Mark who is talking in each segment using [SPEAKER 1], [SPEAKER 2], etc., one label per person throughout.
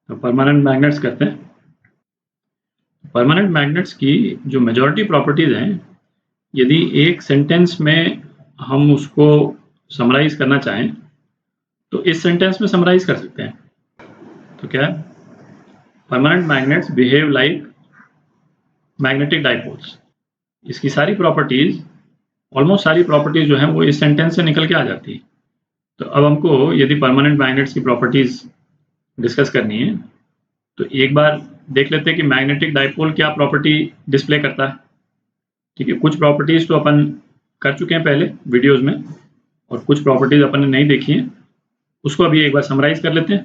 [SPEAKER 1] तो permanent magnets करते हैं। परमानेंट मैग्नेट्स की जो मेजॉरिटी प्रॉपर्टीज़ हैं, यदि एक सेंटेंस में हम उसको समराइज करना चाहें तो इस सेंटेंस में समराइज कर सकते हैं। तो क्या है? Permanent magnets behave like magnetic dipoles. इसकी सारी प्रॉपर्टीज़, ऑलमोस्ट सारी प्रॉपर्टीज़ जो हैं वो इस सेंटेंस से निकल के आ जाती है। तो अब हमको यदि परमानेंट मैग्नेट्स की प्रॉपर्टीज़ डिस्कस करनी है तो एक बार देख लेते हैं कि मैग्नेटिक डाइपोल क्या प्रॉपर्टी डिस्प्ले करता है। ठीक है, कुछ प्रॉपर्टीज़ तो अपन कर चुके हैं पहले वीडियोज़ में और कुछ प्रॉपर्टीज़ अपन ने नहीं देखी हैं, उसको अभी एक बार समराइज कर लेते हैं,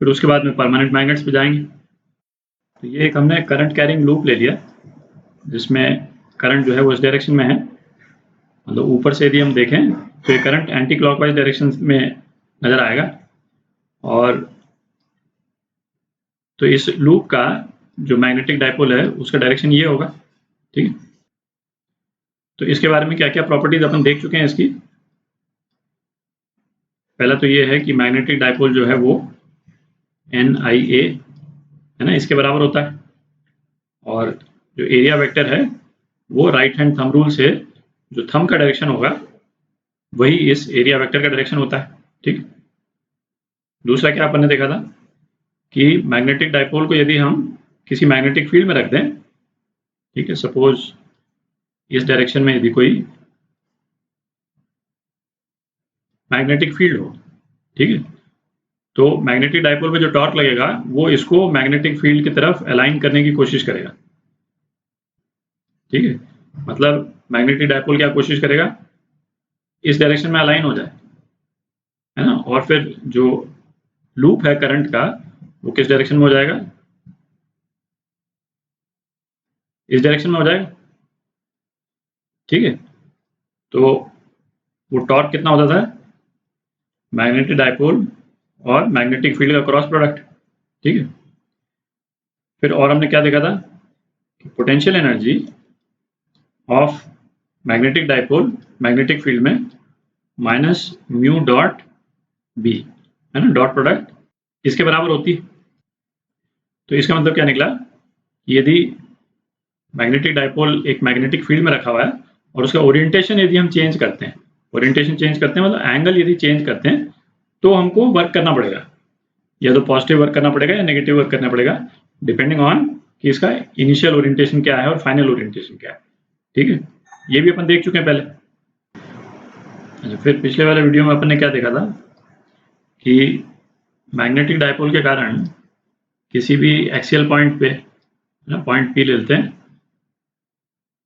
[SPEAKER 1] फिर उसके बाद में परमानेंट मैग्नेट्स पे जाएंगे। तो ये एक हमने करंट कैरिंग लूप ले लिया जिसमें करंट जो है वो इस डायरेक्शन में है। मतलब ऊपर से यदि हम देखें तो ये करंट एंटी क्लॉकवाइज डायरेक्शन में नज़र आएगा, और तो इस लूप का जो मैग्नेटिक डाइपोल है उसका डायरेक्शन ये होगा। ठीक है, तो इसके बारे में क्या क्या प्रॉपर्टीज अपन देख चुके हैं इसकी। पहला तो ये है कि मैग्नेटिक डाइपोल जो है वो NIA है ना, इसके बराबर होता है, और जो एरिया वेक्टर है वो राइट हैंड थंब रूल से जो थंब का डायरेक्शन होगा वही इस एरिया वेक्टर का डायरेक्शन होता है। ठीक, दूसरा क्या अपन ने देखा था कि मैग्नेटिक डाइपोल को यदि हम किसी मैग्नेटिक फील्ड में रख दें, ठीक है, सपोज इस डायरेक्शन में यदि कोई मैग्नेटिक फील्ड हो, ठीक है, तो मैग्नेटिक डाइपोल पे जो टॉर्क लगेगा वो इसको मैग्नेटिक फील्ड की तरफ अलाइन करने की कोशिश करेगा। ठीक है, मतलब मैग्नेटिक डाइपोल क्या कोशिश करेगा, इस डायरेक्शन में अलाइन हो जाए, है ना, और फिर जो लूप है करंट का वो किस डायरेक्शन में हो जाएगा, इस डायरेक्शन में हो जाएगा। ठीक है, तो वो टॉर्क कितना होता था, मैग्नेटिक डाइपोल और मैग्नेटिक फील्ड का क्रॉस प्रोडक्ट। ठीक है, फिर और हमने क्या देखा था कि potential energy of magnetic dipole magnetic field में माइनस म्यू डॉट बी, है ना, डॉट प्रोडक्ट इसके बराबर होती है। तो इसका मतलब क्या निकला, यदि मैग्नेटिक डाइपोल एक मैग्नेटिक फील्ड में रखा हुआ है और उसका ओरिएंटेशन यदि हम चेंज करते हैं, ओरिएंटेशन चेंज करते हैं मतलब एंगल यदि चेंज करते हैं, तो हमको वर्क करना पड़ेगा, या तो पॉजिटिव वर्क करना पड़ेगा या नेगेटिव वर्क करना पड़ेगा, डिपेंडिंग ऑन कि इसका इनिशियल ओरिएंटेशन क्या है और फाइनल ओरिएंटेशन क्या है। ठीक है, ये भी अपन देख चुके हैं पहले। अच्छा, फिर पिछले वाले वीडियो में अपन ने क्या देखा था कि मैग्नेटिक डाइपोल के कारण किसी भी एक्सियल पॉइंट पे, ना, पॉइंट P ले लेते हैं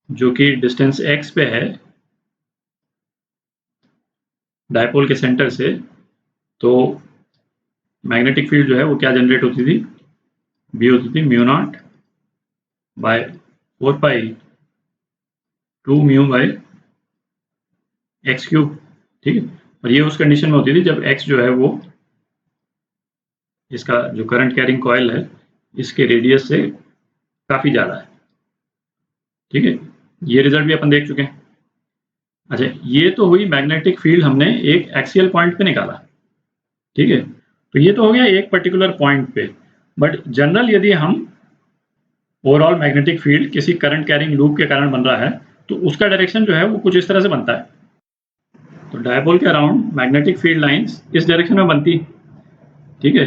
[SPEAKER 1] जो कि डिस्टेंस x पे है डाइपोल के सेंटर से, तो मैग्नेटिक फील्ड जो है वो क्या जनरेट होती थी, B होती थी mu naught by 4 pi 2 mu by x cube. ठीक है, और ये उस कंडीशन में होती थी जब x जो है वो इसका जो करंट कैरिंग कॉइल है इसके रेडियस से काफ़ी ज़्यादा है। ठीक है, ये रिजल्ट भी अपन देख चुके हैं। अच्छा, ये तो हुई मैग्नेटिक फील्ड हमने एक एक्सियल पॉइंट पे निकाला। ठीक है, तो ये तो हो गया एक पर्टिकुलर पॉइंट पे, बट जनरल यदि हम ओवरऑल मैग्नेटिक फील्ड किसी करंट कैरिंग लूप के कारण बन रहा है तो उसका डायरेक्शन जो है वो कुछ इस तरह से बनता है। तो डायपोल के अराउंड मैग्नेटिक फील्ड लाइंस इस डायरेक्शन में बनती। ठीक है,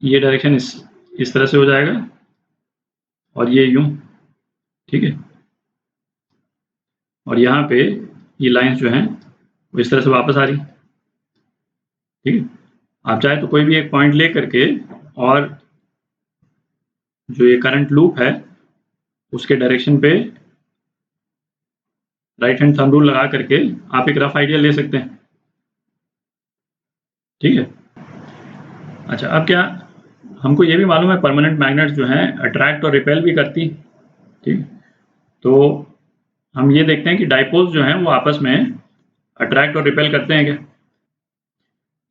[SPEAKER 1] ये डायरेक्शन इस तरह से हो जाएगा और ये यूं। ठीक है, और यहाँ पे ये लाइंस जो हैं वो इस तरह से वापस आ रही। ठीक है, आप चाहे तो कोई भी एक पॉइंट ले करके और जो ये करंट लूप है उसके डायरेक्शन पे राइट हैंड थंब रूल लगा करके आप एक रफ आइडिया ले सकते हैं। ठीक है, अच्छा, अब क्या हमको ये भी मालूम है परमानेंट मैग्नेट्स जो हैं अट्रैक्ट और रिपेल भी करती। ठीक, तो हम ये देखते हैं कि डाइपोल्स जो हैं वो आपस में अट्रैक्ट और रिपेल करते हैं क्या।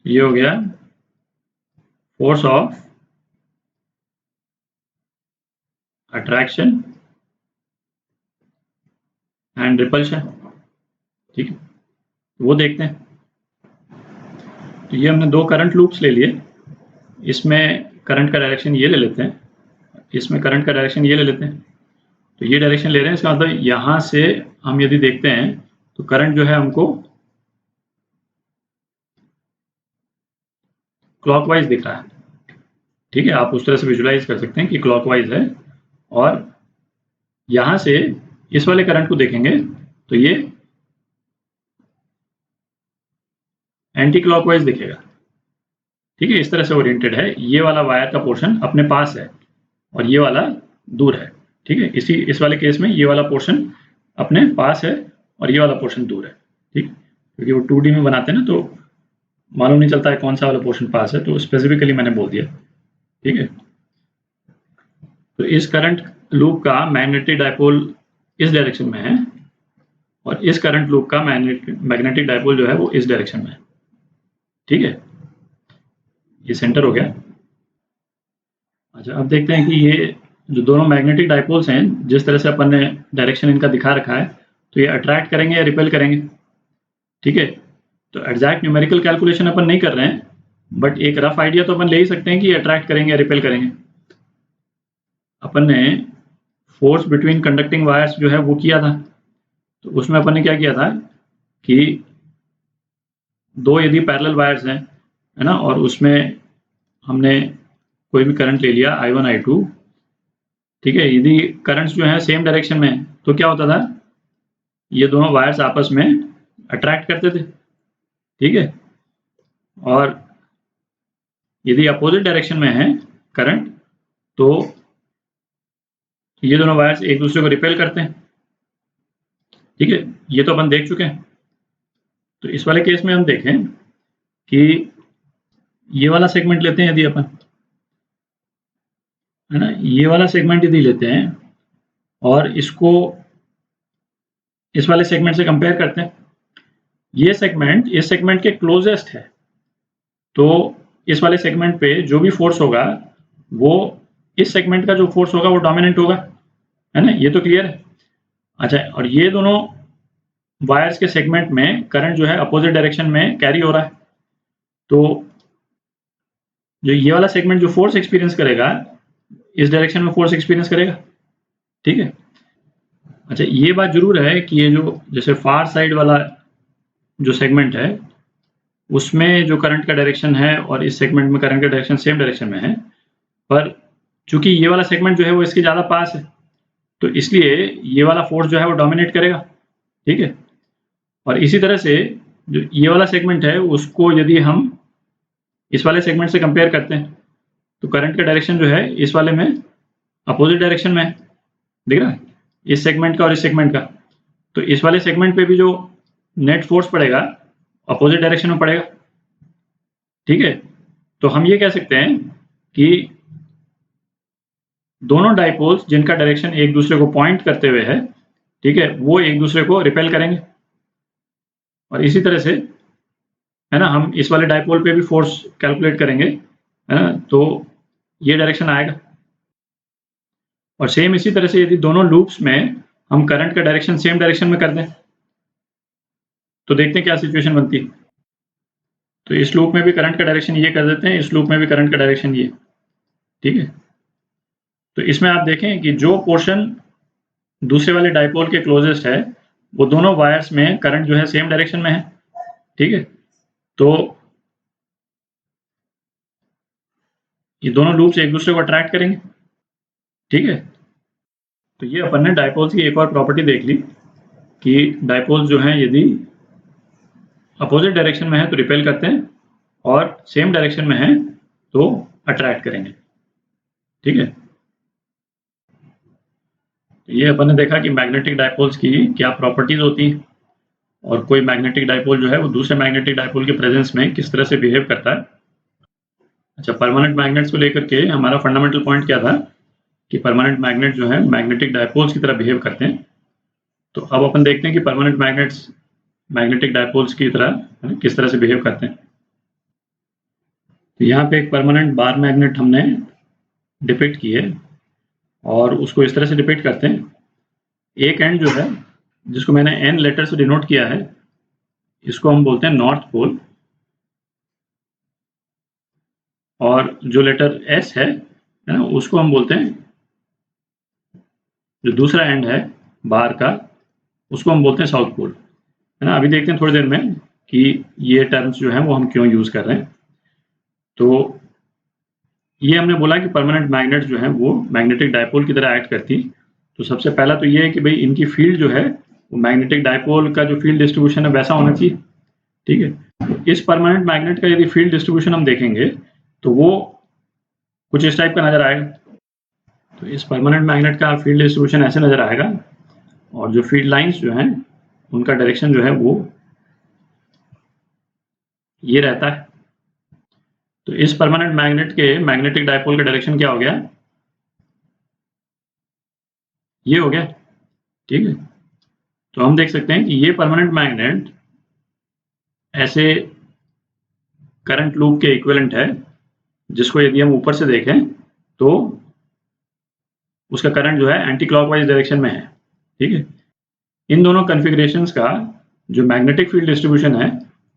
[SPEAKER 1] ये हो गया force of attraction and repulsion. ठीक है, वो देखते हैं। तो ये हमने दो करंट लूप्स ले लिए, इसमें करंट का डायरेक्शन ये ले लेते हैं, इसमें करंट का डायरेक्शन ये ले लेते हैं, तो ये डायरेक्शन ले रहे हैं, इसका मतलब यहाँ से हम यदि देखते हैं तो करंट जो है हमको क्लॉकवाइज दिख रहा है। ठीक है, आप उस तरह से विजुलाइज कर सकते हैं कि क्लॉकवाइज है, और यहाँ से इस वाले करंट को देखेंगे तो ये एंटी क्लॉकवाइज दिखेगा। ठीक है, इस तरह से ओरिएंटेड है। ये वाला वायर का पोर्शन अपने पास है और ये वाला दूर है। ठीक है, इस वाले केस में ये वाला पोर्शन अपने पास है और ये वाला पोर्शन दूर है। ठीक, क्योंकि वो 2D में बनाते हैं ना, तो मालूम नहीं चलता है कौन सा वाला पोर्शन पास है, तो स्पेसिफिकली मैंने बोल दिया। ठीक है, तो इस करंट लूप का मैग्नेटिक डायपोल इस डायरेक्शन में है और इस करंट लूप का मैग्नेटिक डायपोल जो है वो इस डायरेक्शन में है। ठीक है, ये सेंटर हो गया। अच्छा, अब देखते हैं कि ये जो दोनों मैग्नेटिक डायपोल्स हैं, जिस तरह से अपन ने डायरेक्शन इनका दिखा रखा है, तो ये अट्रैक्ट करेंगे या रिपेल करेंगे। ठीक है, तो एग्जैक्ट न्यूमेरिकल कैलकुलेशन अपन नहीं कर रहे हैं, बट एक रफ आइडिया तो अपन ले ही सकते हैं कि अट्रैक्ट करेंगे या रिपेल करेंगे। अपन ने फोर्स बिटवीन कंडक्टिंग वायर्स जो है वो किया था, तो उसमें अपन ने क्या किया था कि दो यदि पैरेलल वायर्स हैं, है ना, और उसमें हमने कोई भी करंट ले लिया I1 I2। ठीक है, यदि करंट्स जो है सेम डायरेक्शन में, तो क्या होता था, ये दोनों वायर्स आपस में अट्रैक्ट करते थे। ठीक है, और यदि अपोजिट डायरेक्शन में है करंट, तो ये दोनों वायर्स एक दूसरे को रिपेल करते हैं। ठीक है, ये तो अपन देख चुके हैं। तो इस वाले केस में हम देखें कि ये वाला सेगमेंट लेते हैं यदि अपन, है ना, ये वाला सेगमेंट यदि लेते हैं और इसको इस वाले सेगमेंट से कंपेयर करते हैं, ये सेगमेंट इस सेगमेंट के क्लोजेस्ट है, तो इस वाले सेगमेंट पे जो भी फोर्स होगा वो इस सेगमेंट का जो फोर्स होगा वो डोमिनेंट होगा, है ना, ये तो क्लियर है। अच्छा, और ये दोनों वायर्स के सेगमेंट में करंट जो है अपोजिट डायरेक्शन में कैरी हो रहा है, तो जो ये वाला सेगमेंट जो फोर्स एक्सपीरियंस करेगा, इस डायरेक्शन में फोर्स एक्सपीरियंस करेगा। ठीक है, अच्छा, ये बात जरूर है कि ये जो जैसे फार साइड वाला जो सेगमेंट है उसमें जो करंट का डायरेक्शन है और इस सेगमेंट में करंट का डायरेक्शन सेम डायरेक्शन में है, पर चूंकि ये वाला सेगमेंट जो है वो इसके ज़्यादा पास है, तो इसलिए ये वाला फोर्स जो है वो डोमिनेट करेगा। ठीक है, और इसी तरह से जो ये वाला सेगमेंट है उसको यदि हम इस वाले सेगमेंट से कंपेयर करते हैं, तो करंट का डायरेक्शन जो है इस वाले में अपोजिट डायरेक्शन में है, दिख रहा है, इस सेगमेंट का और इस सेगमेंट का। तो इस वाले सेगमेंट पे भी जो नेट फोर्स पड़ेगा अपोजिट डायरेक्शन में पड़ेगा। ठीक है, तो हम ये कह सकते हैं कि दोनों डाइपोल्स जिनका डायरेक्शन एक दूसरे को पॉइंट करते हुए है, ठीक है, वो एक दूसरे को रिपेल करेंगे, और इसी तरह से, है ना, हम इस वाले डाइपोल पे भी फोर्स कैलकुलेट करेंगे, है ना, तो ये डायरेक्शन आएगा। और सेम इसी तरह से यदि दोनों लूप्स में हम करंट का डायरेक्शन सेम डायरेक्शन में कर दें, तो देखते हैं क्या सिचुएशन बनती है। तो इस लूप में भी करंट का डायरेक्शन ये कर देते हैं, इस लूप में भी करंट का डायरेक्शन ये। ठीक है, तो इसमें आप देखें कि जो पोर्शन दूसरे वाले डाइपोल के क्लोजेस्ट है वो दोनों वायर्स में करंट जो है सेम डायरेक्शन में है। ठीक है, तो ये दोनों लूप्स एक दूसरे को अट्रैक्ट करेंगे। ठीक है, तो ये अपन ने डाइपोल्स की एक और प्रॉपर्टी देख ली कि डाइपोल्स जो हैं यदि अपोजिट डायरेक्शन में है तो रिपेल करते हैं और सेम डायरेक्शन में है तो अट्रैक्ट करेंगे। ठीक है, तो ये अपन ने देखा कि मैग्नेटिक डाइपोल्स की क्या प्रॉपर्टीज होती हैं और कोई मैग्नेटिक डाइपोल जो है वो दूसरे मैग्नेटिक डाइपोल के प्रेजेंस में किस तरह से बिहेव करता है। अच्छा, परमानेंट मैग्नेट्स को लेकर के हमारा फंडामेंटल पॉइंट क्या था कि परमानेंट मैग्नेट जो है मैग्नेटिक डाइपोल्स की तरह बिहेव करते हैं। तो अब अपन देखते हैं कि परमानेंट मैग्नेट्स मैग्नेटिक डाइपोल्स की तरह किस तरह से बिहेव करते हैं। तो यहाँ पे एक परमानेंट बार मैग्नेट हमने डिपिक्ट की है और उसको इस तरह से डिपिक्ट करते हैं, एक एंड जो है जिसको मैंने एन लेटर से डिनोट किया है, इसको हम बोलते हैं नॉर्थ पोल, और जो लेटर एस है ना, उसको हम बोलते हैं, जो दूसरा एंड है बार का, उसको हम बोलते हैं साउथ पोल, है ना। अभी देखते हैं थोड़ी देर में कि ये टर्म्स जो हैं वो हम क्यों यूज़ कर रहे हैं। तो ये हमने बोला कि परमानेंट मैग्नेट जो है वो मैग्नेटिक डायपोल की तरह एक्ट करती। तो सबसे पहला तो ये है कि भाई इनकी फील्ड जो है वो मैग्नेटिक डायपोल का जो फील्ड डिस्ट्रीब्यूशन है वैसा होना चाहिए, ठीक है। तो इस परमानेंट मैग्नेट का यदि फील्ड डिस्ट्रीब्यूशन हम देखेंगे तो वो कुछ इस टाइप का नजर आएगा। तो इस परमानेंट मैग्नेट का फील्ड डिस्ट्रीब्यूशन ऐसे नजर आएगा, और जो फील्ड लाइंस जो हैं उनका डायरेक्शन जो है वो ये रहता है। तो इस परमानेंट मैग्नेट के मैग्नेटिक डायपोल का डायरेक्शन क्या हो गया, ये हो गया, ठीक है। तो हम देख सकते हैं कि ये परमानेंट मैग्नेट ऐसे करंट लूप के इक्विवेलेंट है, जिसको यदि हम ऊपर से देखें तो उसका करंट जो है एंटी क्लॉकवाइज डायरेक्शन में है, ठीक है। इन दोनों कॉन्फ़िगरेशंस का जो मैग्नेटिक फील्ड डिस्ट्रीब्यूशन है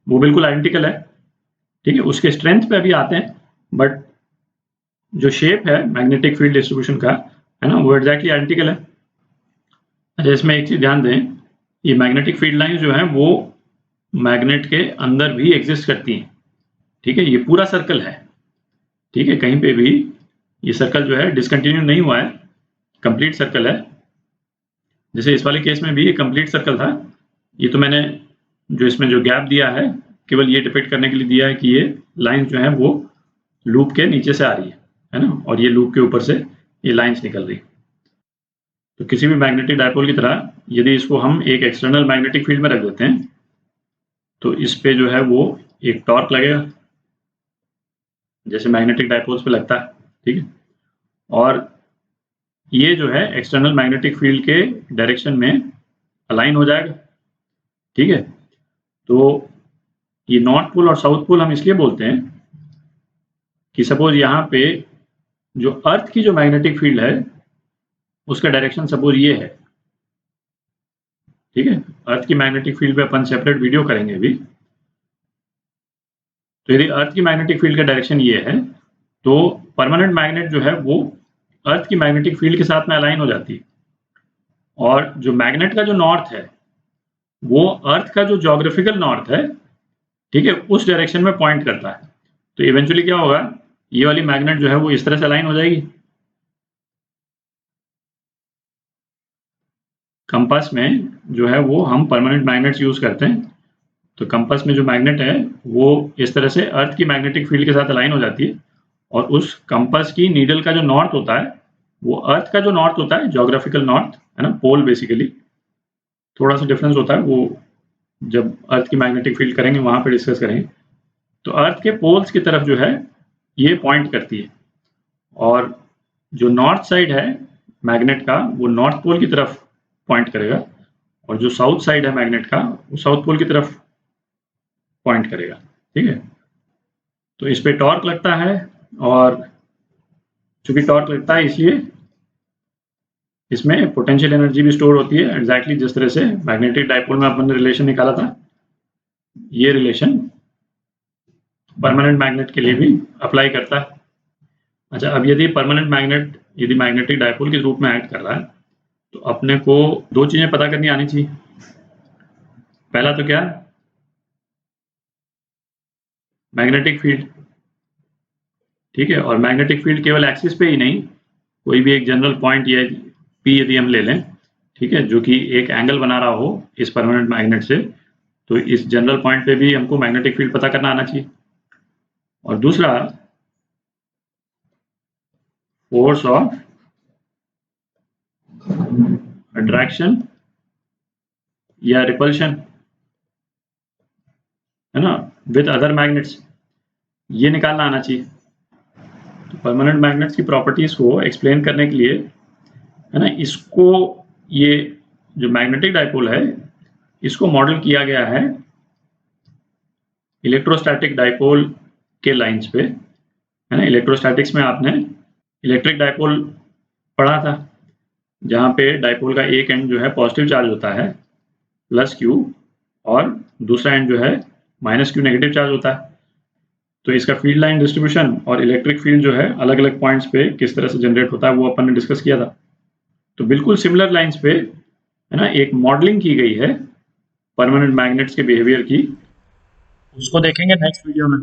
[SPEAKER 1] वो बिल्कुल आइडेंटिकल है, ठीक है। उसके स्ट्रेंथ पे अभी आते हैं, बट जो शेप है मैग्नेटिक फील्ड डिस्ट्रीब्यूशन का, है ना, वो एग्जैक्टली आइडेंटिकल है। अच्छा, इसमें एक चीज ध्यान दें, ये मैग्नेटिक फील्ड लाइंस जो हैं वो मैग्नेट के अंदर भी एग्जिस्ट करती हैं, ठीक है। ये पूरा सर्कल है, ठीक है, कहीं पे भी ये सर्कल जो है डिसकंटिन्यू नहीं हुआ है, कंप्लीट सर्कल है। जैसे इस वाले केस में भी ये कंप्लीट सर्कल था, ये तो मैंने जो इसमें जो गैप दिया है केवल ये डिपिक्ट करने के लिए दिया है कि ये लाइन जो है वो लूप के नीचे से आ रही है ना, और ये लूप के ऊपर से ये लाइंस निकल रही। तो किसी भी मैग्नेटिक डायपोल की तरह यदि इसको हम एक एक्सटर्नल मैग्नेटिक फील्ड में रख देते हैं तो इस पे जो है वो एक टॉर्क लगेगा, जैसे मैग्नेटिक डायपोल्स पे लगता है, ठीक है। और ये जो है एक्सटर्नल मैग्नेटिक फील्ड के डायरेक्शन में अलाइन हो जाएगा, ठीक है। तो ये नॉर्थ पोल और साउथ पोल हम इसलिए बोलते हैं कि सपोज यहाँ पे जो अर्थ की जो मैग्नेटिक फील्ड है उसका डायरेक्शन सपोज ये है, ठीक है। अर्थ की मैग्नेटिक फील्ड पे अपन सेपरेट वीडियो करेंगे अभी। तो यदि अर्थ की मैग्नेटिक फील्ड का डायरेक्शन ये है तो परमानेंट मैग्नेट जो है वो अर्थ की मैग्नेटिक फील्ड के साथ में अलाइन हो जाती है, और जो मैग्नेट का जो नॉर्थ है वो अर्थ का जो ज्योग्राफिकल नॉर्थ है, ठीक है, उस डायरेक्शन में पॉइंट करता है। तो इवेंचुअली क्या होगा, ये वाली मैग्नेट जो है वो इस तरह से अलाइन हो जाएगी। कंपास में जो है वो हम परमानेंट मैग्नेट्स यूज करते हैं। तो कंपास में जो मैग्नेट है वो इस तरह से अर्थ की मैग्नेटिक फील्ड के साथ अलाइन हो जाती है, और उस कंपास की नीडल का जो नॉर्थ होता है वो अर्थ का जो नॉर्थ होता है, ज्योग्राफिकल नॉर्थ, है ना, पोल बेसिकली। थोड़ा सा डिफरेंस होता है, वो जब अर्थ की मैग्नेटिक फील्ड करेंगे वहां पे डिस्कस करेंगे। तो अर्थ के पोल्स की तरफ जो है ये पॉइंट करती है, और जो नॉर्थ साइड है मैग्नेट का वो नॉर्थ पोल की तरफ पॉइंट करेगा, और जो साउथ साइड है मैग्नेट का वो साउथ पोल की तरफ पॉइंट करेगा, ठीक है। तो इस पे टॉर्क लगता है, और चूंकि टॉर्क लगता है इसलिए इसमें पोटेंशियल एनर्जी भी स्टोर होती है, एग्जैक्टली जिस तरह से मैग्नेटिक डायपोल में अपन ने रिलेशन निकाला था, ये रिलेशन परमानेंट मैग्नेट के लिए भी अप्लाई करता है। अच्छा, अब यदि परमानेंट मैग्नेट यदि मैग्नेटिक डायपोल के रूप में एक्ट कर रहा है तो अपने को दो चीजें पता करनी आनी चाहिए। पहला तो क्या, मैग्नेटिक फील्ड, ठीक है। और मैग्नेटिक फील्ड केवल एक्सिस पे ही नहीं, कोई भी एक जनरल पॉइंट या पी यदि हम ले लें, ठीक है, जो कि एक एंगल बना रहा हो इस परमानेंट मैग्नेट से, तो इस जनरल पॉइंट पे भी हमको मैग्नेटिक फील्ड पता करना आना चाहिए। और दूसरा, फोर्स ऑफ अट्रैक्शन या रिपल्शन, है ना, विद अदर मैग्नेट्स, ये निकालना आना चाहिए। तो परमानेंट मैग्नेट्स की प्रॉपर्टीज को एक्सप्लेन करने के लिए, है ना, इसको ये जो मैग्नेटिक डायपोल है इसको मॉडल किया गया है इलेक्ट्रोस्टैटिक डायपोल के लाइंस पे, है ना। इलेक्ट्रोस्टैटिक्स में आपने इलेक्ट्रिक डायपोल पढ़ा था, जहाँ पे डायपोल का एक एंड जो है पॉजिटिव चार्ज होता है प्लस क्यू, और दूसरा एंड जो है माइनस क्यू नेगेटिव चार्ज होता है। तो इसका फील्ड लाइन डिस्ट्रीब्यूशन और इलेक्ट्रिक फील्ड जो है अलग अलग पॉइंट्स पे किस तरह से जनरेट होता है वो अपन ने डिस्कस किया था। तो बिल्कुल सिमिलर लाइंस पे है ना एक मॉडलिंग की गई है परमानेंट मैग्नेट्स के बिहेवियर की, उसको देखेंगे नेक्स्ट वीडियो में।